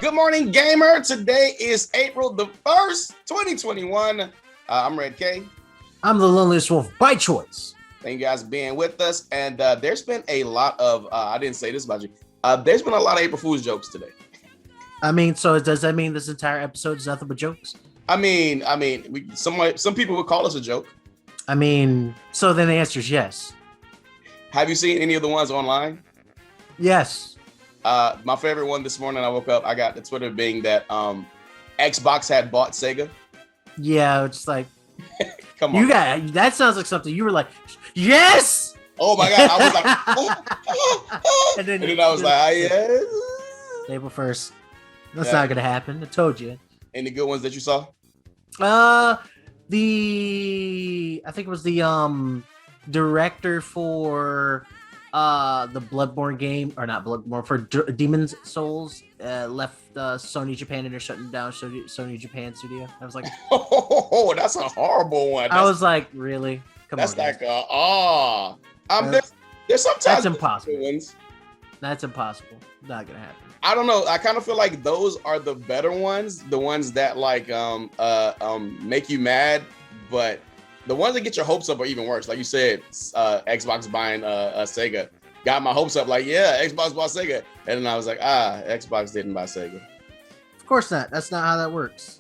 Good morning, gamer. Today is April the 1st, 2021. I'm Red K. I'm the loneliest wolf by choice. Thank you guys for being with us. And there's been a lot of, I didn't say this about you, there's been a lot of April Fool's jokes today. I mean, so does that mean this entire episode is nothing but jokes? Some people would call us a joke. I mean, so then the answer is yes. Have you seen any of the ones online? Yes. My favorite one this morning, I woke up, I got the Twitter being that Xbox had bought Sega. Yeah, it's like, come on. That sounds like something you were like, yes! Oh my God. I was like, and then I was like, yes. April 1st. That's not going to happen. I told you. Any good ones that you saw? I think it was the director for the Bloodborne game, or not Bloodborne, for Demon's Souls left Sony Japan and they're shutting down Sony Japan studio. I was like, oh, that's a horrible one. I was like, really? Come on. That's like there's sometimes that's impossible. That's impossible. Not gonna happen. I don't know. I kind of feel like those are the better ones, the ones that like make you mad, but the ones that get your hopes up are even worse. Like you said, Xbox buying Sega got my hopes up. Like, yeah, Xbox bought Sega, and then I was like, Xbox didn't buy Sega. Of course not. That's not how that works.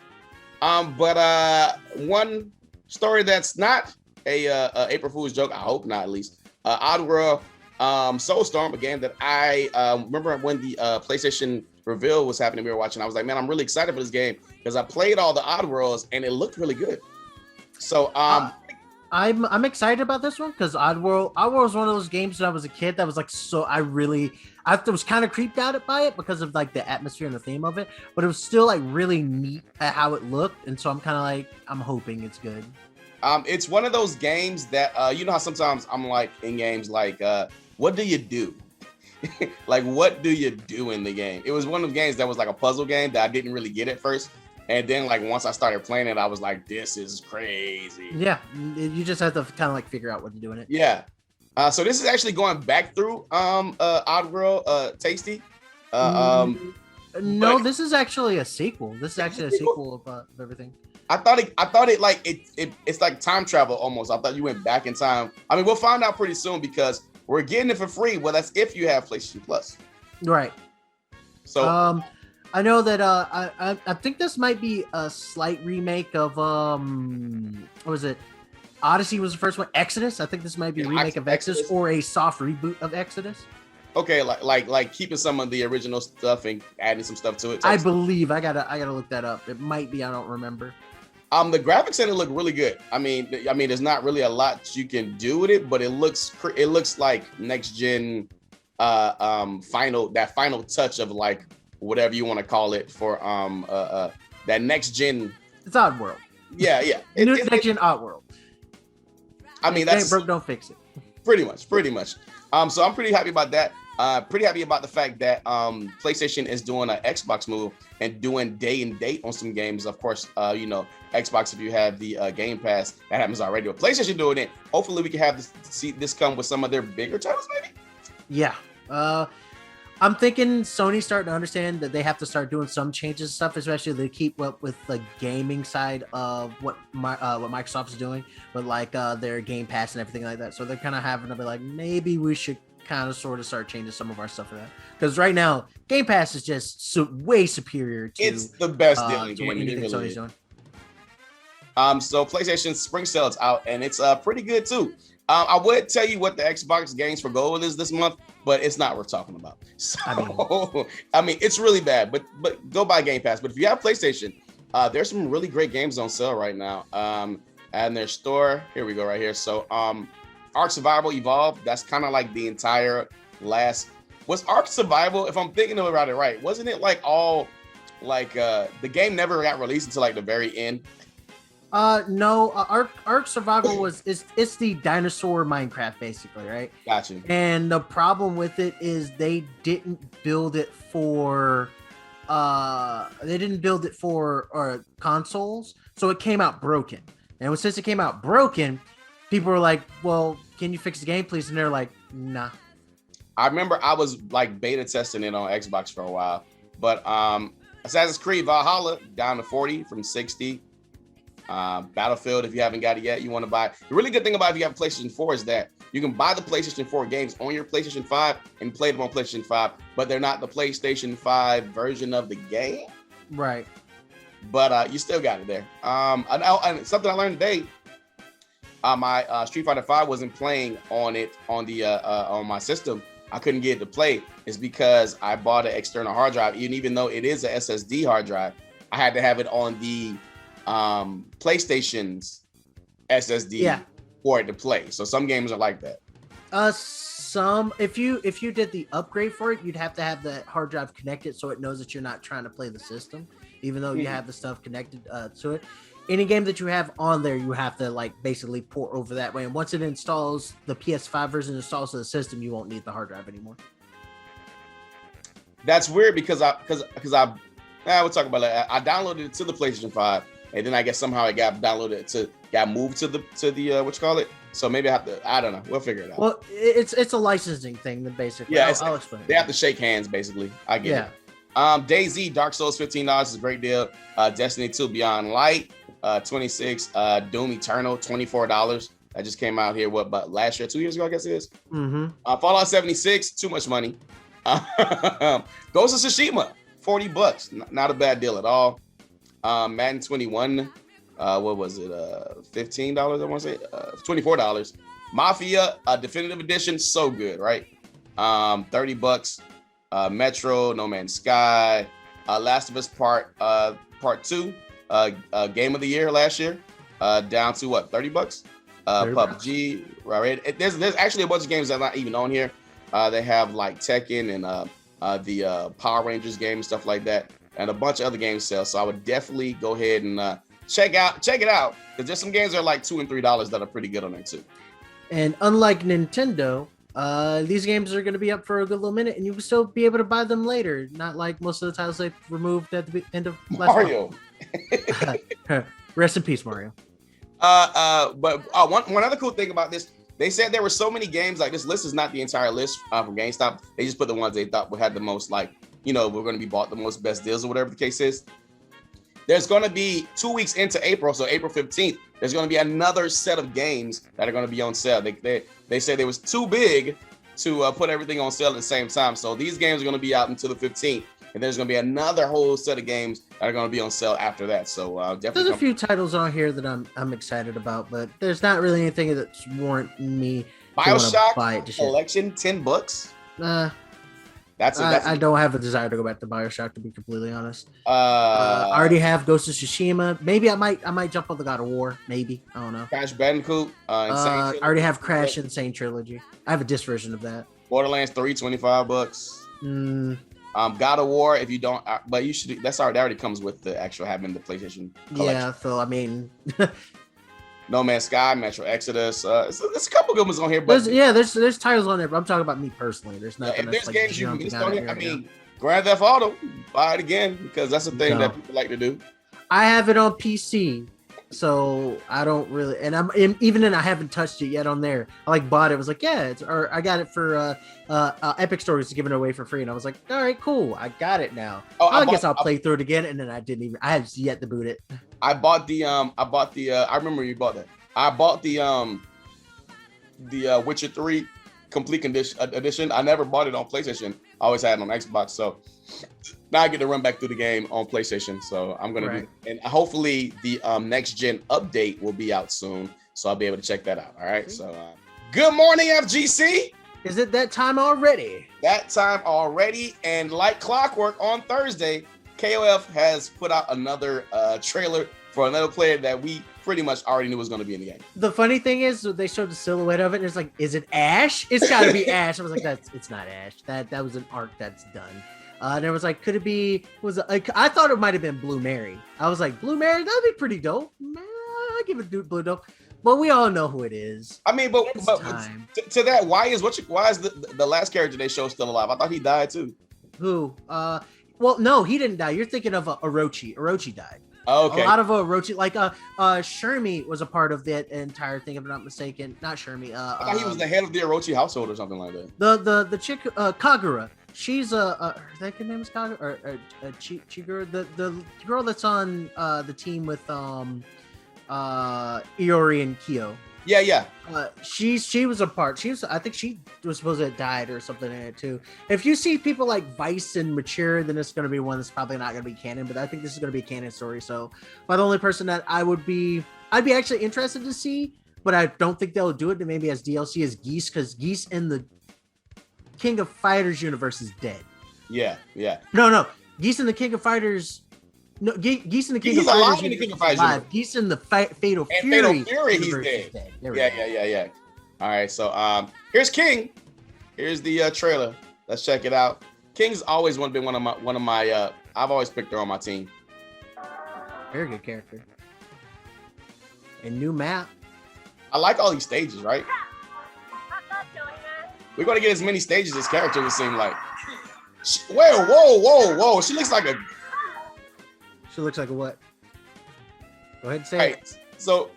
But one story that's not a April Fool's joke. I hope not, at least. Oddworld. Soulstorm, a game that I remember when the PlayStation reveal was happening, we were watching. I was like, man, I'm really excited for this game because I played all the Oddworlds and it looked really good. So I'm excited about this one because Oddworld was one of those games when I was a kid that was like I was kind of creeped out by it because of like the atmosphere and the theme of it, but it was still like really neat at how it looked, and so I'm kind of like I'm hoping it's good. It's one of those games that you know how sometimes I'm like in games like what do you do? Like, what do you do in the game? It was one of the games that was like a puzzle game that I didn't really get at first. And then like once I started playing it, I was like, this is crazy. Yeah, you just have to kind of like figure out what to do in it. Yeah. So this is actually going back through Oddworld Tasty. No, this is actually a sequel. This is actually a sequel of everything. I thought it like it's like time travel almost. I thought you went back in time. I mean, we'll find out pretty soon because we're getting it for free. Well, that's if you have PlayStation Plus. Right. So I know that I think this might be a slight remake of what was it? Odyssey was the first one. Exodus. I think this might be a remake of Exodus or a soft reboot of Exodus. Okay, like keeping some of the original stuff and adding some stuff to it. I believe I gotta look that up. It might be. I don't remember. The graphics in it look really good. I mean, there's not really a lot you can do with it, but it looks like next gen, final touch of like whatever you want to call it for that next gen. It's Oddworld. Yeah. Next gen Oddworld. I mean, that's broke, don't fix it. Pretty much. So I'm pretty happy about that. Pretty happy about the fact that PlayStation is doing an Xbox move and doing day and date on some games. Of course, Xbox, if you have the Game Pass, that happens already. But PlayStation doing it. Hopefully, we can have this come with some of their bigger titles, maybe. Yeah. I'm thinking Sony's starting to understand that they have to start doing some changes and stuff, especially to keep up with the gaming side of what Microsoft is doing, with like their Game Pass and everything like that. So they're kind of having to be like, maybe we should kind of sort of start changing some of our stuff for that. Because right now, Game Pass is just way superior to it's the best deal in to what gaming. anything Sony's doing. So PlayStation Spring Sale is out and it's pretty good too. I would tell you what the Xbox Games for Gold is this month, but it's not worth talking about. So, I mean, it's really bad, but go buy Game Pass. But if you have PlayStation, there's some really great games on sale right now. And their store, here we go right here. So Ark Survival Evolved, that's kind of like the entire was Ark Survival, if I'm thinking about it right, wasn't it like all like the game never got released until like the very end? No, Ark Survival it's the dinosaur Minecraft basically, right? Gotcha. And the problem with it is they didn't build it for consoles, so it came out broken. And since it came out broken, people were like, "Well, can you fix the game, please?" And they're like, "Nah." I remember I was like beta testing it on Xbox for a while, but Assassin's Creed Valhalla down to 40 from 60. Battlefield, if you haven't got it yet, you want to buy. The really good thing about if you have PlayStation 4 is that you can buy the PlayStation 4 games on your PlayStation 5 and play them on PlayStation 5, but they're not the PlayStation 5 version of the game. Right. But you still got it there. And something I learned today, my Street Fighter 5 wasn't playing on it on the on my system. I couldn't get it to play. It's because I bought an external hard drive. Even though it is a SSD hard drive, I had to have it on the PlayStation's SSD for it to play. So some games are like that. Some if you did the upgrade for it, you'd have to have the hard drive connected so it knows that you're not trying to play the system, even though you have the stuff connected to it. Any game that you have on there, you have to like basically port over that way. And once it installs, the PS5 version installs to the system, you won't need the hard drive anymore. That's weird because we'll talk about that. I downloaded it to the PlayStation 5, and then I guess somehow it got moved to the what you call it. So maybe I have to. I don't know. We'll figure it out. Well, it's a licensing thing, then basically. Yeah, I'll explain. They have to shake hands, basically. I get it. DayZ, Dark Souls, $15 is a great deal. Destiny 2 Beyond Light, 26. Doom Eternal, $24. That just came out here. But last year, 2 years ago, I guess it is. Fallout 76, too much money. Ghost of Tsushima, $40. Not a bad deal at all. Madden 21, what was it? $15, I want to say. $24. Mafia, Definitive Edition, so good, right? $30. Metro, No Man's Sky, Last of Us Part 2, Game of the Year last year, down to what, $30? PUBG, right? There's actually a bunch of games that are not even on here. They have like Tekken and the Power Rangers game and stuff like that, and a bunch of other games sell. So I would definitely go ahead and check it out, because there's some games that are like $2 and $3 that are pretty good on there too. And unlike Nintendo, these games are going to be up for a good little minute, and you will still be able to buy them later. Not like most of the titles they removed at the end of last Mario. Rest in peace, Mario. But one other cool thing about this, they said there were so many games. Like, this list is not the entire list from GameStop. They just put the ones they thought would have the most, like, we're going to be bought the most best deals or whatever the case is. There's going to be 2 weeks into April, so April 15th, there's going to be another set of games that are going to be on sale. They said it was too big to put everything on sale at the same time. So these games are going to be out until the 15th, and there's going to be another whole set of games that are going to be on sale after that. So definitely. There's a few titles on here that I'm excited about, but there's not really anything that's warranting me. BioShock buy it Collection, $10. I don't have a desire to go back to BioShock, to be completely honest. I already have Ghost of Tsushima. Maybe I might jump on the God of War. Maybe, I don't know. Crash Bandicoot. I already have Crash Insane Trilogy. I have a disc version of that. Borderlands 3, $25. God of War, if you don't, but you should. That already comes with the actual having the PlayStation collection. Yeah, so I mean. No Man's Sky, Metro Exodus. There's a couple good ones on here, but there's titles on there. But I'm talking about me personally. There's nothing. If there's games you missed on here, I mean, Grand Theft Auto, buy it again, because that's a thing that people like to do. I have it on PC, so I don't really, and I haven't touched it yet on there. I bought it. I was like, or I got it for Epic Store was giving it away for free, and I was like, all right, cool, I got it now. I guess I'll play through it again, and then I have yet to boot it. I bought the I remember you bought that. I bought the Witcher 3 complete edition. I never bought it on PlayStation. I always had it on Xbox. So now I get to run back through the game on PlayStation. So I'm gonna do, and hopefully the next gen update will be out soon, so I'll be able to check that out. All right. So good morning, FGC. Is it that time already? That time already, and like clockwork on Thursday, KOF has put out another trailer for another player that we pretty much already knew was going to be in the game. The funny thing is, they showed the silhouette of it, and it's like, is it Ash? It's got to be Ash. I was like, it's not Ash. That was an arc that's done. And it was like, could it be? I thought it might have been Blue Mary. I was like, Blue Mary, that'd be pretty dope. I'll give it Blue dope. But we all know who it is. I mean, but to that, why is the last character they showed still alive? I thought he died too. Who? Well, no, he didn't die. You're thinking of Orochi. Orochi died. Oh, okay. A lot of Orochi, like Shermie was a part of that entire thing, if I'm not mistaken. Not Shermie. I thought he was the head of the Orochi household or something like that. The chick Kagura. she's I think her name is Kaga or Chiguru, the girl that's on the team with Iori and Kyo. Yeah. She was a part. I think she was supposed to have died or something in it too. If you see people like Vice and Mature, then it's going to be one that's probably not going to be canon. But I think this is going to be a canon story. So, but the only person that I'd be actually interested to see, but I don't think they'll do it. Maybe as DLC is Geese, because Geese in the King of Fighters universe is dead. Yeah. No, Geese in the King of Fighters. No, Geese in the King He's of Fighters. alive in the King of Fighters. Geese in the Fatal and Fury. Fatal Fury, he's dead. Yeah. All right, so here's King. Here's the trailer. Let's check it out. King's always been one of my. I've always picked her on my team. Very good character. And new map. I like all these stages, right? We're gonna get as many stages as characters. It seems like. Whoa! She looks like a. She looks like a what? Go ahead and say it. Right. So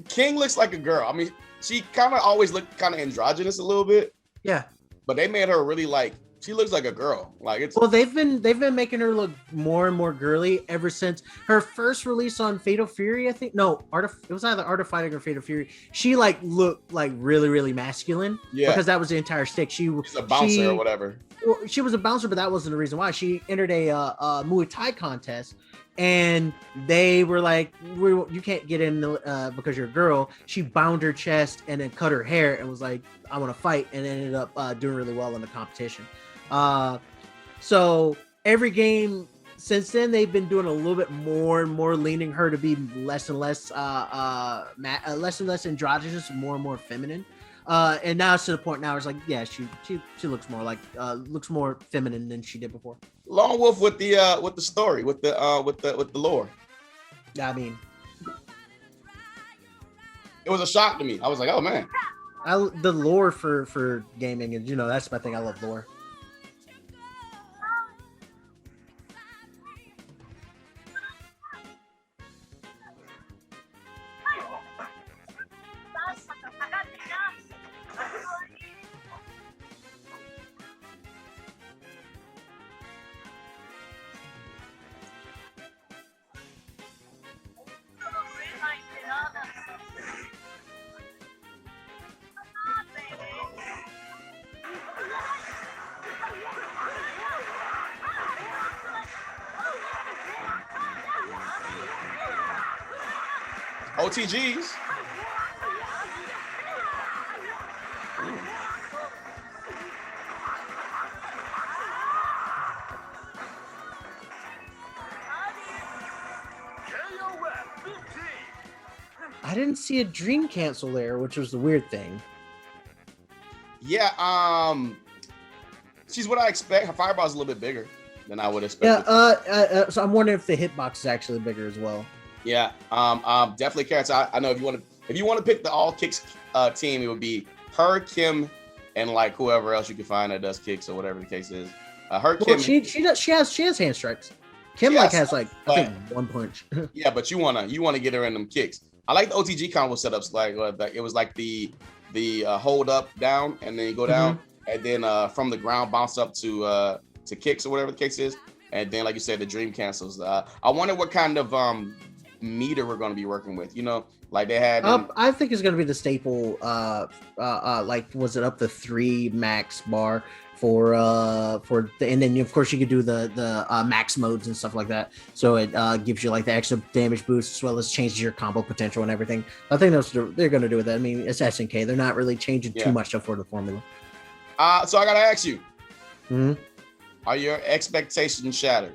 King looks like a girl. I mean, she kind of always looked kind of androgynous a little bit. Yeah. But they made her really like, she looks like a girl. Like it's. Well, they've been making her look more and more girly ever since her first release on Fatal Fury. I think it was either Art of Fighting or Fatal Fury. She like looked like really, really masculine. Yeah. Because that was the entire stick. She's a bouncer or whatever. Well, she was a bouncer, but that wasn't the reason why. She entered a Muay Thai contest. And they were like, you can't get in because you're a girl. She bound her chest and then cut her hair and was like, I want to fight, and ended up doing really well in the competition. So every game since then, they've been doing a little bit more and more, leaning her to be less and less androgynous, more and more feminine. And now it's to the point now it's like, yeah, she looks more like looks more feminine than she did before. Lone Wolf with the story, with the lore. I mean, it was a shock to me. I was like, oh man. The lore for gaming, and that's my thing. I love lore. OTGs. I didn't see a dream cancel there, which was the weird thing. Yeah, she's what I expect. Her fireball's a little bit bigger than I would expect. Yeah, so I'm wondering if the hitbox is actually bigger as well. Yeah, definitely Carrots. I know if you want to pick the all kicks team, it would be her, Kim, and like whoever else you can find that does kicks or whatever the case is. Kim. She has hand strikes. Kim has I think one punch. Yeah, but you wanna get her in them kicks. I like the OTG combo setups. Like it was like the hold up down and then you go down and then from the ground bounce up to kicks or whatever the case is, and then like you said, the dream cancels. I wonder what kind of meter we're going to be working with. Like they had. I think it's going to be the staple. Like was it up the 3 max bar for and then of course you could do the max modes and stuff like that. So it gives you like the extra damage boost as well as changes your combo potential and everything. I think they're going to do with that. I mean, it's SNK. They're not really changing too much stuff for the formula. So I got to ask you. Are your expectations shattered?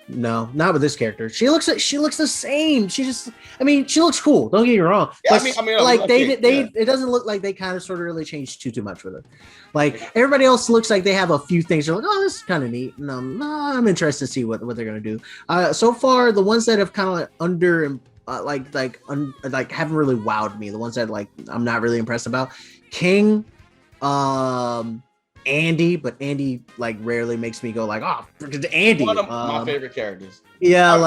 No, not with this character. She looks the same. She looks cool. Don't get me wrong. Yeah, but it doesn't look like they kind of sort of really changed too much with it. Like everybody else looks like they have a few things. They're like, oh, this is kind of neat. And I'm interested to see what they're gonna do. So far, the ones that have kind of haven't really wowed me. The ones that I'm not really impressed about. King, Andy, but Andy rarely makes me go Andy. One of my favorite characters. Yeah,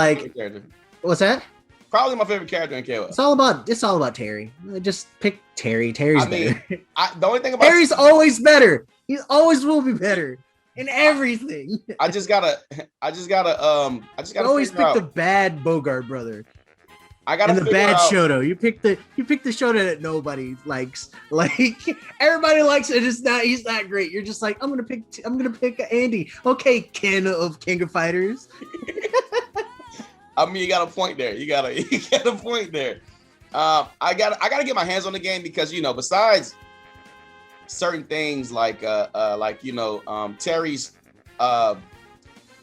what's that? Probably my favorite character in KOF. It's all about Terry. Just pick Terry. Terry's better. The only thing about Terry's always better. He always will be better. in everything. I just gotta always figure pick out. the bad Bogart brother. I gotta and the figure bad out. Shoto. You pick the Shoto that nobody likes. Like everybody likes it. It's not. He's not great. You're just like I'm gonna pick Andy. Okay, Ken of King of Fighters. I mean, you got a point there. You got a point there. I gotta get my hands on the game because besides certain things like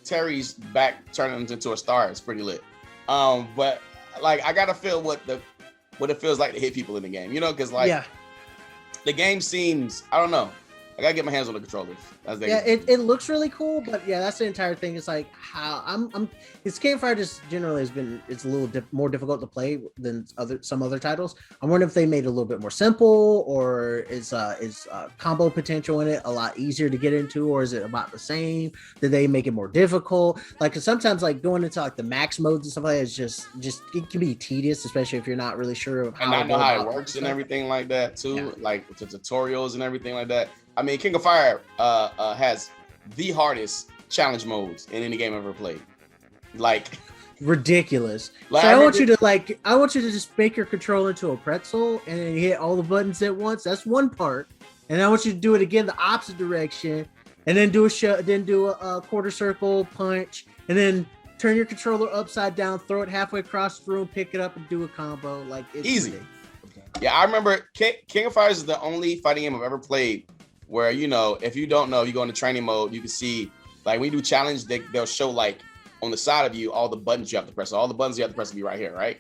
Terry's back turning into a star is pretty lit. But like I gotta feel what it feels like to hit people in the game, because the game seems, I don't know. I gotta get my hands on the controllers. It looks really cool, but that's the entire thing. It's like how this King of Fighters generally it's a little more difficult to play than some other titles. I'm wondering if they made it a little bit more simple, or is combo potential in it a lot easier to get into, or is it about the same? Did they make it more difficult? Like, 'cause sometimes like going into like the max modes and stuff like that is just it can be tedious, especially if you're not really sure of how it works and everything like that too, like the tutorials and everything like that. I mean, King of Fire has the hardest challenge modes in any game I've ever played. Like ridiculous. So I want you to just make your controller into a pretzel and then hit all the buttons at once. That's one part. And I want you to do it again the opposite direction, and then do a quarter circle punch, and then turn your controller upside down, throw it halfway across the room, pick it up, and do a combo. Like, it's easy. Yeah, I remember King of Fighters is the only fighting game I've ever played where, if you don't know, you go into training mode, you can see, like, when you do challenge, they'll show, like, on the side of you, all the buttons you have to press. All the buttons you have to press will be right here, right?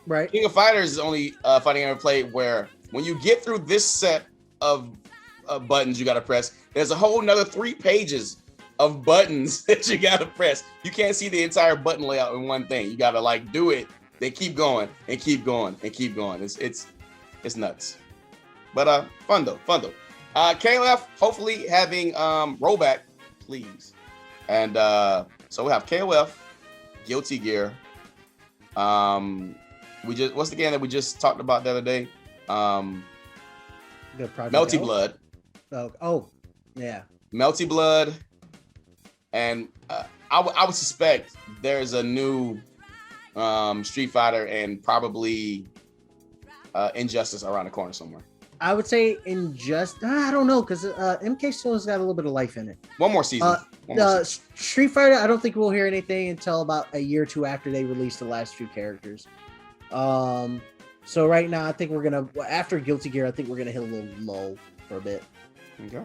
Right. King of Fighters is the only fighting game I've ever played where when you get through this set of buttons you got to press, there's a whole nother 3 pages of buttons that you got to press. You can't see the entire button layout in one thing. You got to, like, do it. They keep going and keep going and keep going. It's nuts. But fun though. KOF hopefully having rollback, please. And so we have KOF, Guilty Gear. What's the game that we just talked about the other day? Melty Blood. Oh, yeah. Melty Blood, and I would suspect there's a new Street Fighter and probably Injustice around the corner somewhere. I would say Injustice. I don't know, because MK still has got a little bit of life in it. One more season. Street Fighter, I don't think we'll hear anything until about a year or two after they release the last few characters. So right now, I think after Guilty Gear, I think we're gonna hit a little lull for a bit. Okay.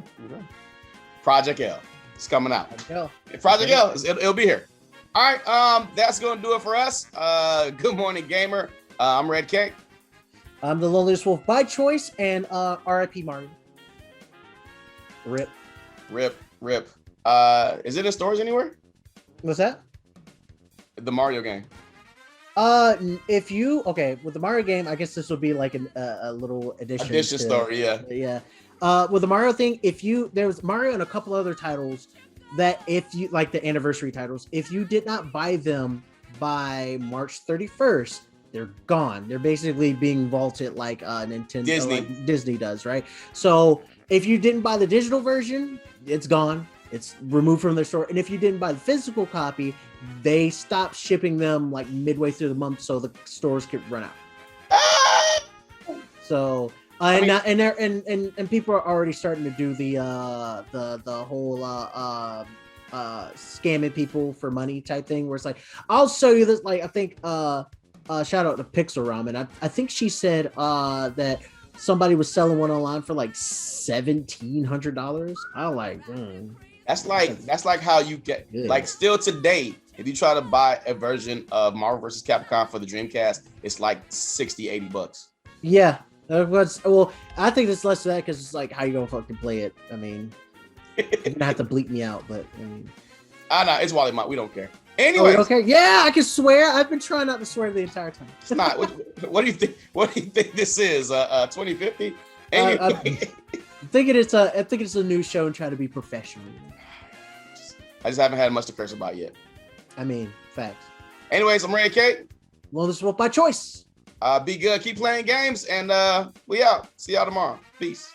Project L, it's coming out. Project L, it'll be here. All right, that's gonna do it for us. Good morning, gamer. I'm Red Cake. I'm the loneliest wolf by choice, and RIP Mario. Rip. Is it in stores anywhere? What's that? The Mario game. With the Mario game, I guess this will be like a little addition story. Yeah. With the Mario thing, there was Mario and a couple other titles that if you like the anniversary titles, if you did not buy them by March 31st, they're gone. They're basically being vaulted like Nintendo, like Disney does, right? So if you didn't buy the digital version, it's gone. It's removed from their store. And if you didn't buy the physical copy, they stopped shipping them like midway through the month, so the stores could run out. So and people are already starting to do the whole scamming people for money type thing, where it's like, I'll show you this. Like, I think shout out to Pixel Ramen. I think she said that somebody was selling one online for like $1,700. I like. That's like how you get like still today. If you try to buy a version of Marvel vs. Capcom for the Dreamcast, it's like $60-$80. Yeah. Well, I think it's less of that because it's like, how you gonna fucking play it? I mean, you're gonna have to bleep me out, but I mean, know it's Wally Mott. We don't care. Anyway, okay, yeah, I can swear. I've been trying not to swear the entire time. It's not. What do you think? What do you think this is? 2050? Anyway. I think it's a new show and trying to be professional. I just haven't had much to curse about yet. I mean, facts. Anyways, I'm Ray K. Well, this is by choice. Be good. Keep playing games, and we out. See y'all tomorrow. Peace.